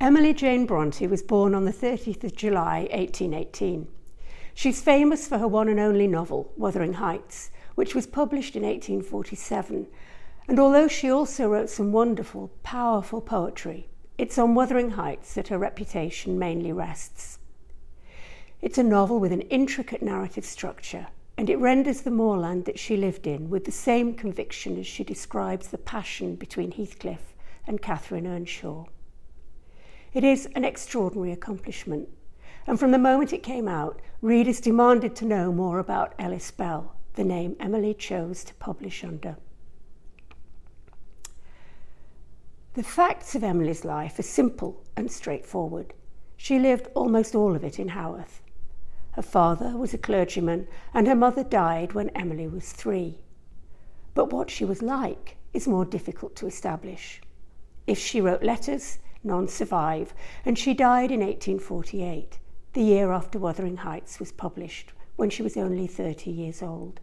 Emily Jane Bronte was born on the 30th of July 1818. She's famous for her one and only novel, Wuthering Heights, which was published in 1847. And although she also wrote some wonderful, powerful poetry, it's on Wuthering Heights that her reputation mainly rests. It's a novel with an intricate narrative structure, and it renders the moorland that she lived in with the same conviction as she describes the passion between Heathcliff and Catherine Earnshaw. It is an extraordinary accomplishment, and from the moment it came out, readers demanded to know more about Ellis Bell, the name Emily chose to publish under. The facts of Emily's life are simple and straightforward. She lived almost all of it in Haworth. Her father was a clergyman, and her mother died when Emily was 3. But what she was like is more difficult to establish. If she wrote letters, none survive, and she died in 1848, the year after Wuthering Heights was published, when she was only 30 years old.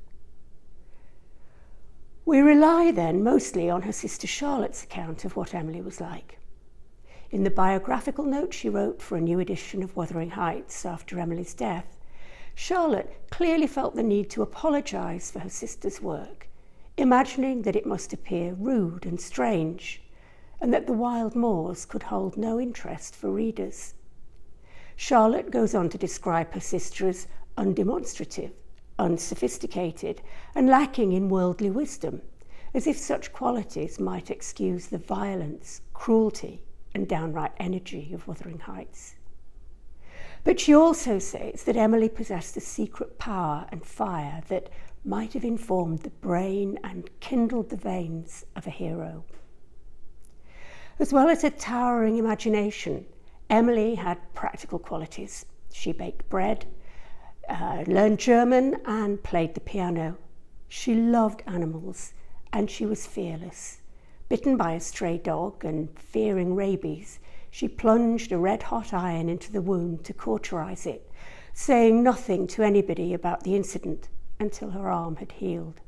We rely then mostly on her sister Charlotte's account of what Emily was like. In the biographical note she wrote for a new edition of Wuthering Heights after Emily's death, Charlotte clearly felt the need to apologise for her sister's work, imagining that it must appear rude and strange, and that the wild moors could hold no interest for readers. Charlotte goes on to describe her sister as undemonstrative, unsophisticated, and lacking in worldly wisdom, as if such qualities might excuse the violence, cruelty, and downright energy of Wuthering Heights. But she also says that Emily possessed a secret power and fire that might have informed the brain and kindled the veins of a hero. As well as a towering imagination, Emily had practical qualities. She baked bread, learned German, and played the piano. She loved animals, and she was fearless. Bitten by a stray dog and fearing rabies, she plunged a red-hot iron into the wound to cauterize it, saying nothing to anybody about the incident until her arm had healed.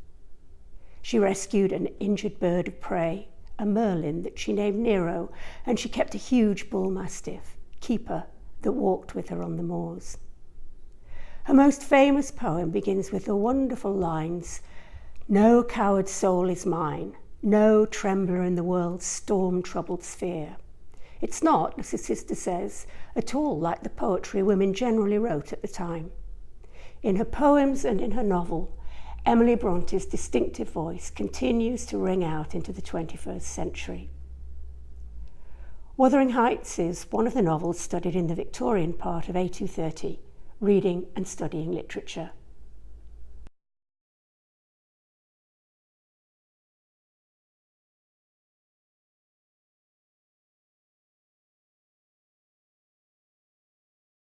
She rescued an injured bird of prey, a merlin that she named Nero, and she kept a huge bull mastiff, Keeper, that walked with her on the moors. Her most famous poem begins with the wonderful lines, "No coward soul is mine, no trembler in the world's storm-troubled sphere." It's not, as her sister says, at all like the poetry women generally wrote at the time. In her poems and in her novel, Emily Bronte's distinctive voice continues to ring out into the 21st century. Wuthering Heights is one of the novels studied in the Victorian part of A230, reading and studying literature.